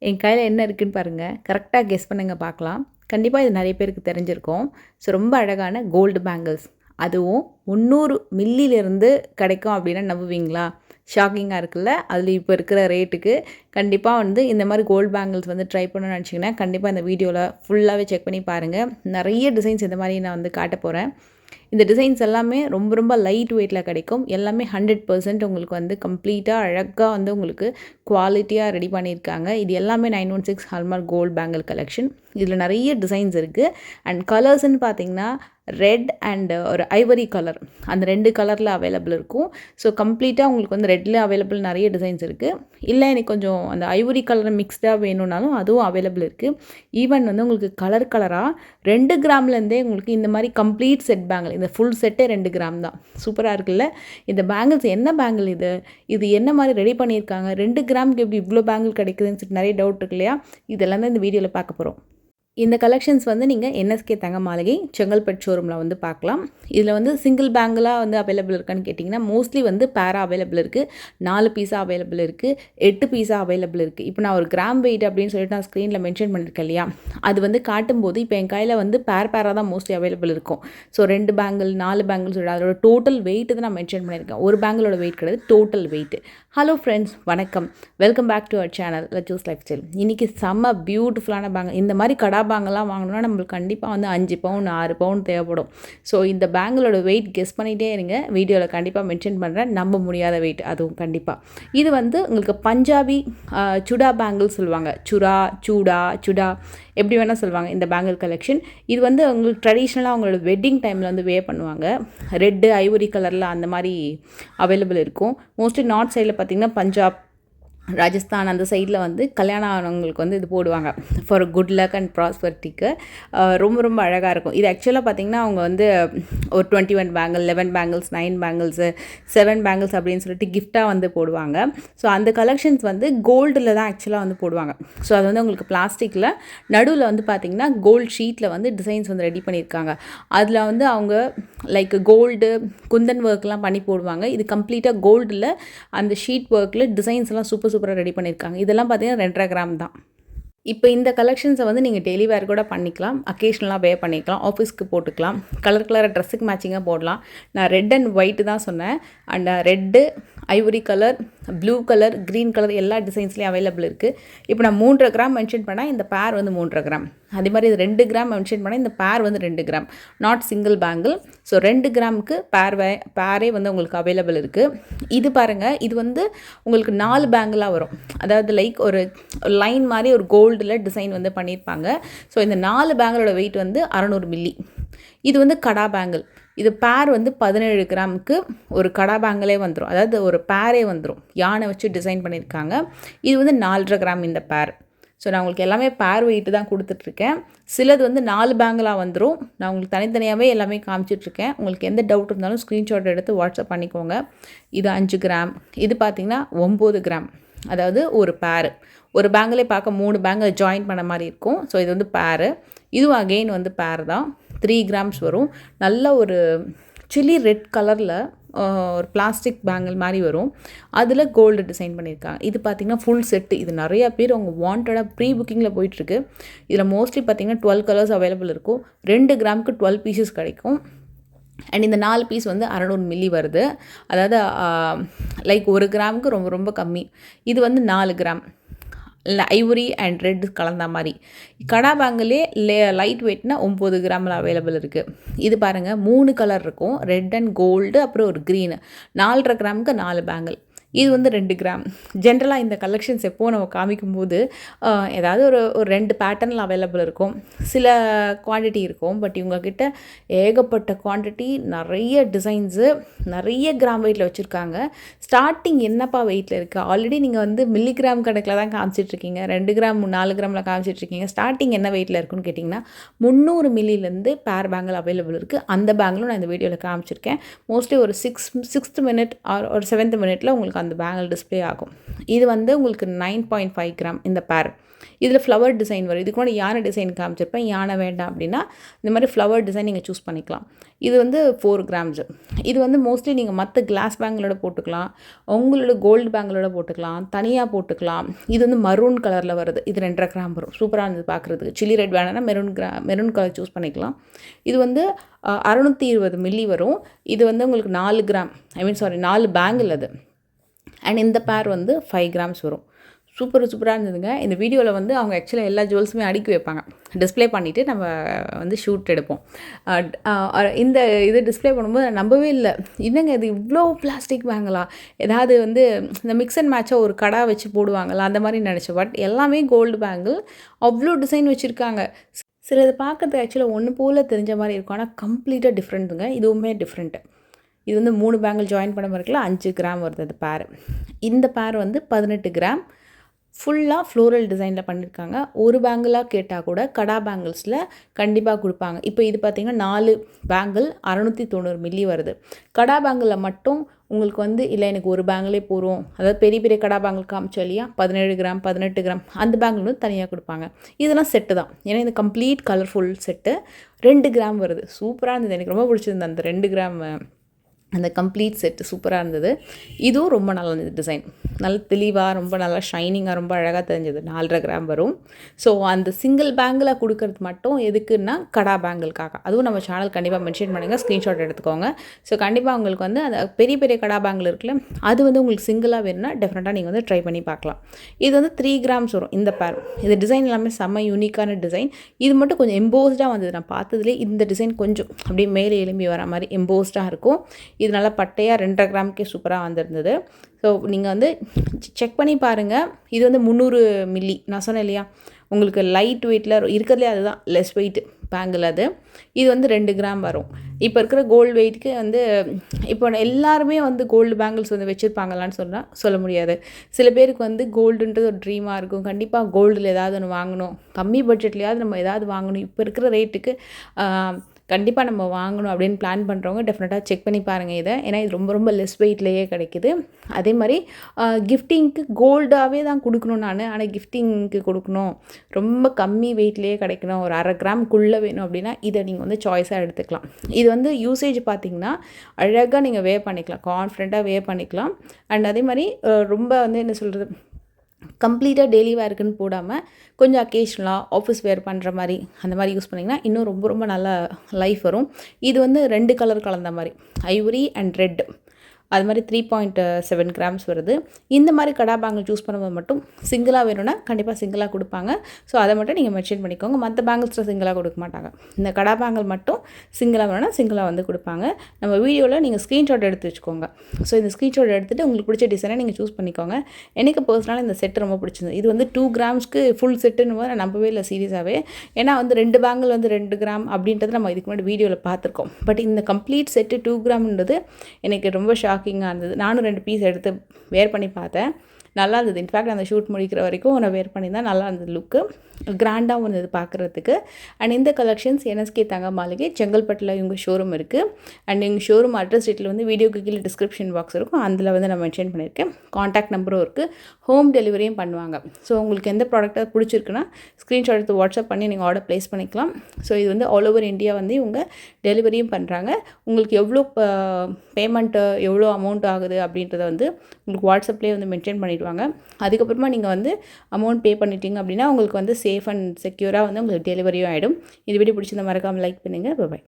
என் கையில் என்ன இருக்குதுன்னு பாருங்கள். கரெக்டாக கெஸ் பண்ணுங்க பார்க்கலாம். கண்டிப்பாக இது நிறைய பேருக்கு தெரிஞ்சிருக்கும். ஸோ ரொம்ப அழகான கோல்டு பேங்கிள்ஸ், அதுவும் 300 மில்லியிலேருந்து கிடைக்கும் அப்படின்னா நம்புவீங்களா? ஷாக்கிங்காக இருக்குல்ல. அதில் இப்போ இருக்கிற ரேட்டுக்கு கண்டிப்பாக இந்த மாதிரி கோல்டு பேங்கிள்ஸ் ட்ரை பண்ணணும்னு நினச்சிங்கன்னா கண்டிப்பாக இந்த வீடியோவில் ஃபுல்லாகவே செக் பண்ணி பாருங்கள். நிறைய டிசைன்ஸ் இந்த மாதிரி நான் காட்ட போகிறேன். இந்த டிசைன்ஸ் எல்லாமே ரொம்ப ரொம்ப லைட் வெயிட்டில் கிடைக்கும். எல்லாமே 100% உங்களுக்கு கம்ப்ளீட்டாக அழகாக உங்களுக்கு குவாலிட்டியாக ரெடி பண்ணியிருக்காங்க. இது எல்லாமே 916 ஹால்மார்க் கோல்டு பேங்கிள் கலெக்ஷன். இதில் நிறைய டிசைன்ஸ் இருக்குது. அண்ட் கலர்ஸ்ன்னு பார்த்தீங்கன்னா ரெட் அண்ட் ஒரு ஐவரி கலர், அந்த 2 கலரில் அவைலபிள் இருக்கும். ஸோ கம்ப்ளீட்டாக உங்களுக்கு ரெட்டில் அவைலபிள் நிறைய டிசைன்ஸ் இருக்குது. இல்லை எனக்கு கொஞ்சம் அந்த ஐவரி கலர் மிக்ஸ்டாக வேணும்னாலும் அதுவும் அவைலபிள் இருக்குது. ஈவன் உங்களுக்கு கலர் கலராக 2 கிராம்லேருந்தே உங்களுக்கு இந்த மாதிரி கம்ப்ளீட் செட் பேங்கிள், இந்த ஃபுல் செட்டே 2 கிராம் தான். சூப்பராக இருக்குல்ல. இந்த பேங்கிள்ஸ் என்ன பேங்கிள் இது என்ன மாதிரி ரெடி பண்ணியிருக்காங்க, 2 கிராமுக்கு எப்படி இவ்வளோ பேங்கிள் கிடைக்குதுன்னு சொல்லிட்டு நிறைய டவுட் இருக்கு இல்லையா? இதெல்லாம் தான் இந்த வீடியோவில் பார்க்க போகிறோம். இந்த கலெக்ஷன்ஸ் நீங்கள் என்எஸ்கே தங்க மாளிகை செங்கல்பட்டு ஷோரூமில் பார்க்கலாம். இதில் சிங்கிள் பேங்கிளாக அவைலபிள் இருக்கான்னு கேட்டிங்கன்னா மோஸ்ட்லி பேரா அவைலபிள் இருக்குது, 4 பீஸாக அவைலபிள் இருக்குது, 8 பீஸாக அவைலபிள் இருக்குது. இப்போ நான் ஒரு கிராம் வெயிட் அப்படின்னு சொல்லிட்டு நான் ஸ்க்ரீனில் மென்ஷன் பண்ணியிருக்கேன் இல்லையா? அது காட்டும்போது இப்போ என் கையில் பேராக தான் மோஸ்ட்லி அவைலபிள் இருக்கும். ஸோ 2 பேங்கிள் 4 பேங்கிள் சொல்லிட்டு அதோட டோட்டல் வெயிட்டு தான் நான் மென்ஷன் பண்ணியிருக்கேன். ஒரு பேங்கிளோட வெயிட் கிடையாது, டோட்டல் வெயிட். ஹலோ ஃப்ரெண்ட்ஸ், வணக்கம். Welcome back to our channel Lachu's life style. இன்றைக்கி செம்ம பியூட்டிஃபுல்லான பேங்கிள். இந்த மாதிரி பேங்கெல்லாம் வாங்கணும்னா நம்மளுக்கு கண்டிப்பாக 5 பவுன் 6 பவுன் தேவைப்படும். ஸோ இந்த பேங்கிளோட வெயிட் கெஸ் பண்ணிகிட்டே இருங்க. வீடியோவில் கண்டிப்பாக மென்ஷன் பண்ணுறேன். நம்ப முடியாத வெயிட் அதுவும் கண்டிப்பாக. இது உங்களுக்கு பஞ்சாபி சுடா பேங்கிள் சொல்லுவாங்க. சுடா எப்படி வேணால் சொல்லுவாங்க இந்த பேங்கிள் கலெக்ஷன். இது உங்களுக்கு ட்ரெடிஷ்னலாக அவங்களோட வெட்டிங் டைமில் வேர் பண்ணுவாங்க. ரெட்டு ஐவரி கலரில் அந்த மாதிரி அவைலபிள் இருக்கும். மோஸ்ட்லி நார்த் சைடில் பார்த்திங்கன்னா பஞ்சாப், ராஜஸ்தான் அந்த சைடில் கல்யாணம் ஆனவங்களுக்கு இது போடுவாங்க ஃபார் குட் லக் அண்ட் ப்ராஸ்பரிட்டிக்கு. ரொம்ப ரொம்ப அழகாக இருக்கும். இது ஆக்சுவலாக பார்த்திங்கன்னா அவங்க ஒரு 21 பேங்கிள், 11 பேங்கிள்ஸ், 9 பேங்கிள்ஸு, 7 பேங்கிள்ஸ் அப்படின்னு சொல்லிட்டு கிஃப்டாக போடுவாங்க. ஸோ அந்த கலெக்ஷன்ஸ் கோல்டில் தான் ஆக்சுவலாக போடுவாங்க. ஸோ அது உங்களுக்கு பிளாஸ்டிக்கில் நடுவில் பார்த்திங்கன்னா கோல்டு ஷீட்டில் டிசைன்ஸ் ரெடி பண்ணியிருக்காங்க. அதில் அவங்க லைக் கோல்டு குந்தன் ஒர்க்லாம் பண்ணி போடுவாங்க. இது கம்ப்ளீட்டாக கோல்டில் அந்த ஷீட் ஒர்க்கில் டிசைன்ஸ்லாம் சூப்பராக ரெடி பண்ணியிருக்காங்க. இதெல்லாம் பார்த்தீங்கன்னா 2.5 கிராம் தான். இப்போ இந்த கலெக்ஷன்ஸை நீங்கள் டெய்லி வேர் கூட பண்ணிக்கலாம், அக்கேஷ்னலாக வேர் பண்ணிக்கலாம், ஆஃபீஸ்க்கு போட்டுக்கலாம், கலர் ட்ரெஸ்ஸுக்கு மேட்சிங்காக போடலாம். நான் ரெட் அண்ட் ஒயிட்டு தான் சொன்னேன். And red, Ivory colour, blue colour, green colour எல்லா டிசைன்ஸ்லேயும் அவைலபிள் இருக்குது. இப்போ நான் 3.5 கிராம் மென்ஷன் பண்ணால் இந்த பேர் 3.5 கிராம். அதே மாதிரி இது 2 கிராம் மென்ஷன் பண்ணால் இந்த பேர் 2 gram, not single bangle. So 2 கிராமுக்கு பேரே உங்களுக்கு அவைலபிள் இருக்குது. இது பாருங்கள், இது உங்களுக்கு 4 பேங்கிளாக வரும். அதாவது லைக் ஒரு லைன் மாதிரி ஒரு கோல்டில் டிசைன் பண்ணியிருப்பாங்க. ஸோ இந்த 4 பேங்கிளோட வெயிட் 600 மில்லி. இது கடா பேங்கிள். இது பேர் 17 கிராமுக்கு ஒரு கடா பேங்கிளே வந்துடும். அதாவது ஒரு பேரே வந்துடும், யானை வச்சு டிசைன் பண்ணியிருக்காங்க. இது 4.5 கிராம் இந்த பேர். ஸோ நான் உங்களுக்கு எல்லாமே பேர் வெயிட்டு தான் கொடுத்துட்ருக்கேன். சிலது 4 பேங்கிளாக வந்துடும். நான் உங்களுக்கு தனித்தனியாகவே எல்லாமே காமிச்சிட்ருக்கேன். உங்களுக்கு எந்த டவுட் இருந்தாலும் ஸ்க்ரீன்ஷாட் எடுத்து வாட்ஸ்அப் பண்ணிக்கோங்க. இது 5 கிராம். இது பார்த்திங்கன்னா 9 கிராம். அதாவது ஒரு பேரு, ஒரு பேங்கிலே பார்க்க 3 பேங்கில் ஜாயின் பண்ண மாதிரி இருக்கும். ஸோ இது பேரு. இதுவும் அகெயின் பேர் தான். 3 கிராம்ஸ் வரும். நல்ல ஒரு சில்லி ரெட் கலரில் ஒரு பிளாஸ்டிக் பேங்கிள் மாதிரி வரும். அதில் கோல்டு டிசைன் பண்ணியிருக்காங்க. இது பார்த்திங்கன்னா ஃபுல் செட்டு. இது நிறையா பேர் அவங்க வாண்டடாக ப்ரீ புக்கிங்கில் போயிட்டுருக்கு. இதில் மோஸ்ட்லி பார்த்திங்கன்னா 12 கலர்ஸ் அவைலபிள் இருக்கும். 2 கிராமுக்கு 12 பீசஸ் கிடைக்கும். அண்ட் இந்த 4 பீஸ் 600 மில்லி வருது. அதாவது லைக் 1 கிராமுக்கு ரொம்ப ரொம்ப கம்மி. இது 4 கிராம் இல்லை ஐவரி அண்ட் ரெட் கலந்த மாதிரி. கடா பேங்கிலே லைட் வெயிட்னா 9 கிராமில் அவைலபிள் இருக்குது. இது பாருங்கள், 3 கலர் இருக்கும், ரெட் அண்ட் கோல்டு, அப்புறம் ஒரு க்ரீனு. 4.5 கிராமுக்கு 4 பேங்கிள். இது 2 கிராம். ஜென்ரலாக இந்த கலெக்ஷன்ஸ் எப்போது நம்ம காமிக்கும்போது ஏதாவது ஒரு 2 பேட்டர்னில் அவைலபிள் இருக்கும், சில குவான்டிட்டி இருக்கும். பட் இவங்கக்கிட்ட ஏகப்பட்ட குவான்டிட்டி, நிறைய டிசைன்ஸு, நிறைய கிராம் வெயிட்டில் வச்சுருக்காங்க. ஸ்டார்டிங் என்னப்பா வெயிட்டில் இருக்குது? ஆல்ரெடி நீங்கள் மில்லிகிராம் கணக்கில் தான் காமிச்சிட்ருக்கீங்க, 2 கிராம் 4 கிராமில் காமிச்சிட்ருக்கீங்க. ஸ்டார்டிங் என்ன வெயிட்டில் இருக்குன்னு கேட்டிங்கன்னா 300 மில்லிலேருந்து பேர் பேங்கிள் அவைலபிள் இருக்குது. அந்த பேங்கிலும் நான் இந்த வீடியோவில் காமிச்சிருக்கேன். மோஸ்ட்லி ஒரு 6th மினிட் ஒரு 7th மினிட்டில் உங்களுக்கு அந்த பேங்கிள் டிஸ்ப்ளே ஆகும். இது வந்து உங்களுக்கு 9.5 கிராம் இந்த பேர். இதில் ஃப்ளவர் டிசைன் வரும். இதுக்கு முன்னாடி யானை டிசைன் காமிச்சிருப்பேன். யானை வேண்டாம் அப்படின்னா இந்த மாதிரி ஃப்ளவர் டிசைன் நீங்கள் சூஸ் பண்ணிக்கலாம். இது வந்து 4 கிராம்ஸ். இது வந்து மோஸ்ட்லி நீங்கள் மற்ற கிளாஸ் பேங்கிளோட போட்டுக்கலாம், உங்களோட கோல்டு பேங்கிளோட போட்டுக்கலாம், தனியாக போட்டுக்கலாம். இது வந்து மரூன் கலரில் வருது. இது 2.5 கிராம் வரும். சூப்பராக இருந்தது பார்க்குறதுக்கு. சில்லி ரெட் வேணும்னா மெரூன் கலர் சூஸ் பண்ணிக்கலாம். இது வந்து 620 மில்லி வரும். இது வந்து உங்களுக்கு 4 கிராம் 4 பேங்கிள் அது. அண்ட் இந்த பேர் வந்து 5 கிராம்ஸ் வரும். சூப்பராக இருந்ததுங்க. இந்த வீடியோவில் வந்து அவங்க ஆக்சுவலாக எல்லா ஜுவல்ஸுமே அடுக்கி வைப்பாங்க. டிஸ்ப்ளே பண்ணிவிட்டு நம்ம வந்து ஷூட் எடுப்போம். இந்த இது டிஸ்ப்ளே பண்ணும்போது நான் நம்பவே இல்லை. என்னங்க இது இவ்வளோ பிளாஸ்டிக் பேங்கிளா, ஏதாவது வந்து இந்த மிக்ஸ் அண்ட் மேட்சாக ஒரு கடா வச்சு போடுவாங்கள்ல அந்த மாதிரி நினச்சேன். பட் எல்லாமே கோல்டு பேங்கிள், அவ்வளோ டிசைன் வச்சுருக்காங்க. சில இது பார்க்குறதுக்கு ஆக்சுவலாக ஒன்று போல் தெரிஞ்ச மாதிரி இருக்கும், ஆனால் கம்ப்ளீட்டாக டிஃப்ரெண்ட்டுங்க. இதுவுமே டிஃப்ரெண்ட்டு. இது வந்து 3 பேங்கிள் ஜாயின் பண்ண மாதிரி 5 கிராம் வருது அந்த பேர். இந்த பேர் வந்து 18 கிராம். ஃபுல்லாக ஃப்ளோரல் டிசைனில் பண்ணியிருக்காங்க. ஒரு பேங்கிளாக கேட்டால் கூட கடா பேங்கிள்ஸில் கண்டிப்பாக கொடுப்பாங்க. இப்போ இது பார்த்திங்கன்னா 4 பேங்கிள் 690 மில்லி வருது. கடா பேங்கிளில் மட்டும் உங்களுக்கு வந்து இல்லை எனக்கு ஒரு பேங்கிளே போகிறோம், அதாவது பெரிய பெரிய கடா பேங்கிள் காமிச்சோம் இல்லையா, 17 கிராம் 18 கிராம் அந்த பேங்கிள் வந்து தனியாக கொடுப்பாங்க. இதெல்லாம் செட்டு தான். ஏன்னா இந்த கம்ப்ளீட் கலர்ஃபுல் செட்டு 2 கிராம் வருது. சூப்பராக இருந்தது. எனக்கு ரொம்ப பிடிச்சிருந்தது அந்த 2 கிராம் அந்த கம்ப்ளீட் செட்டு சூப்பராக இருந்தது. இதுவும் ரொம்ப நல்லா இருந்தது. டிசைன் நல்ல தெளிவாக, ரொம்ப நல்லா ஷைனிங்காக, ரொம்ப அழகாக தெரிஞ்சது. 4.5 கிராம் வரும். ஸோ அந்த சிங்கிள் பேங்கில் கொடுக்கறது மட்டும் எதுக்குன்னா கடா பேங்கிள்காக. அதுவும் நம்ம சேனல் கண்டிப்பாக மென்ஷன் பண்ணுங்கள், ஸ்க்ரீன்ஷாட் எடுத்துக்கோங்க. ஸோ கண்டிப்பாக உங்களுக்கு வந்து அந்த பெரிய பெரிய கடா பேங்கிள் இருக்குல்ல, அது வந்து உங்களுக்கு சிங்கிளாக வேணும்னா டெஃபினட்டாக நீங்கள் வந்து ட்ரை பண்ணி பார்க்கலாம். இது வந்து 3 கிராம்ஸ் வரும் இந்த பேர். இது டிசைன் எல்லாமே செம்ம யூனிக்கான டிசைன். இது மட்டும் கொஞ்சம் எம்போஸ்டாக வந்தது. நான் பார்த்ததுலேயே இந்த டிசைன் கொஞ்சம் அப்படியே மேலே எலும்பி வர மாதிரி எம்போஸ்டாக இருக்கும். இது நல்லா பட்டையாக 2.5 கிராமுக்கே சூப்பராக வந்திருந்தது. ஸோ நீங்கள் வந்து செக் பண்ணி பாருங்கள். இது வந்து 300 மில்லி. நான் சொன்னேன் இல்லையா, உங்களுக்கு லைட் வெயிட்டில் இருக்கிறதுலே அதுதான் லெஸ் வெயிட் பேங்கிள் அது. இது வந்து 2 கிராம் வரும். இப்போ இருக்கிற கோல்டு வெயிட்டுக்கு வந்து இப்போ எல்லாருமே வந்து கோல்டு பேங்கிள்ஸ் வந்து வச்சுருப்பாங்களான்னு சொல்ல முடியாது. சில பேருக்கு வந்து கோல்டுன்றது ஒரு ட்ரீமாக இருக்கும். கண்டிப்பாக கோல்டில் ஏதாவது ஒன்று வாங்கணும், கம்மி பட்ஜெட்லையாவது நம்ம ஏதாவது வாங்கணும், இப்போ இருக்கிற ரேட்டுக்கு கண்டிப்பாக நம்ம வாங்கணும் அப்படின்னு பிளான் பண்ணுறவங்க டெஃபினட்டாக செக் பண்ணி பாருங்கள் இதை. ஏன்னா இது ரொம்ப ரொம்ப லெஸ் வெயிட்லேயே கிடைக்குது. அதே மாதிரி கிஃப்டிங்க்கு கோல்டாகவே தான் கொடுக்கணும் நான், ஆனால் கிஃப்டிங்க்கு கொடுக்கணும் ரொம்ப கம்மி வெயிட்லேயே கிடைக்கணும், ஒரு 1/2 கிராம்குள்ளே வேணும் அப்படின்னா இதை நீங்கள் வந்து சாய்ஸாக எடுத்துக்கலாம். இது வந்து யூசேஜ் பார்த்திங்கன்னா அழகாக நீங்கள் வேர் பண்ணிக்கலாம், கான்ஃபிடெண்ட்டாக வேர் பண்ணிக்கலாம். அண்ட் அதே மாதிரி ரொம்ப வந்து என்ன சொல்கிறது, கம்ப்ளீட்டாக டெய்லி வேர்க்குன்னு போடாமல் கொஞ்சம் அக்கேஷ்னலாக ஆஃபீஸ் வேர் பண்ணுற மாதிரி அந்த மாதிரி யூஸ் பண்ணிங்கன்னா இன்னும் ரொம்ப ரொம்ப நல்லா லைஃப் வரும். இது வந்து 2 கலர் கலந்த மாதிரி ஐவரி அண்ட் ரெட், அது மாதிரி 3.7 கிராம்ஸ் வருது. இந்த மாதிரி கடா பேங்கிள் சூஸ் பண்ணும்போது மட்டும் சிங்கிளாக வேணும்னா கண்டிப்பாக சிங்கிளாக கொடுப்பாங்க. ஸோ அதை மட்டும் நீங்கள் மென்ஷன் பண்ணிக்கோங்க. மற்ற பேங்கிள்ஸில் சிங்கிளாக கொடுக்க மாட்டாங்க. இந்த கடா பேங்கிள் மட்டும் சிங்கிளாக வேணும்னா சிங்கிளாக வந்து கொடுப்பாங்க. நம்ம வீடியோவில் நீங்கள் ஸ்க்ரீன்ஷாட் எடுத்து வச்சுக்கோங்க. ஸோ இந்த ஸ்க்ரீன்ஷாட் எடுத்துகிட்டு உங்களுக்கு பிடிச்ச டிசைனை நீங்கள் சூஸ் பண்ணிக்கோங்க. எனக்கு பர்சனலாக இந்த செட் ரொம்ப பிடிச்சிருந்தது. இது வந்து 2 கிராம்ஸ்க்கு ஃபுல் செட்டுன்னு போது நான் நம்பவே இல்லை சீரியஸாகவே. ஏன்னா வந்து 2 பேங்கிள் வந்து 2 கிராம் அப்படின்றது நம்ம இதுக்கு முன்னாடி வீடியோவில் பார்த்துருக்கோம். பட் இந்த கம்ப்ளீட் செட்டு 2 கிராம்ன்றது எனக்கு ரொம்ப ஷாக்கிங்காக இருந்தது. நானும் 2 பீஸ் எடுத்து வேர் பண்ணி பார்த்தேன். நல்லா இருந்தது. இன்ஃபேக்ட் அந்த ஷூட் முடிக்கிற வரைக்கும் நான் வேர் பண்ணியிருந்தேன். நல்லா இருந்தது. லுக்கு கிராண்டாகவும் இருந்தது பார்க்குறதுக்கு. அண்ட் இந்த கலெக்ஷன்ஸ் என்எஸ்கே தங்க மாளிகை செங்கல்பட்டில் இவங்க ஷோரூம் இருக்குது. அண்ட் எங்கள் ஷோரூம் அட்ரஸ் டீட்டெயில் வந்து வீடியோக்கு கீழே டிஸ்கிரிப்ஷன் பாக்ஸ் இருக்கும், அதில் வந்து நான் மென்ஷன் பண்ணியிருக்கேன். காண்டாக்ட் நம்பரும் இருக்குது. ஹோம் டெலிவரியும் பண்ணுவாங்க. ஸோ உங்களுக்கு எந்த ப்ராடக்டாக பிடிச்சிருக்குன்னா ஸ்க்ரீன்ஷாட் எடுத்து வாட்ஸ்அப் பண்ணி நீங்கள் ஆர்டர் ப்ளேஸ் பண்ணிக்கலாம். ஸோ இது வந்து ஆல் ஓவர் இந்தியா வந்து இவங்க டெலிவரியும் பண்ணுறாங்க. உங்களுக்கு எவ்வளோ பேமெண்ட்டு எவ்வளோ அமௌண்ட் ஆகுது அப்படின்றத வந்து உங்களுக்கு வாட்ஸ்அப்லேயே வந்து மென்ஷன் பண்ணிவிடுவாங்க. அதுக்கப்புறமா நீங்கள் வந்து அமௌண்ட் பே பண்ணிட்டீங்க அப்படின்னா உங்களுக்கு வந்து சேஃப் அண்ட் செக்யூராக வந்து உங்களுக்கு டெலிவரியும் ஆகிடும். இது வீடியோ பிடிச்சிருந்தா மறக்காமல் லைக் பண்ணுங்கள். பாய்.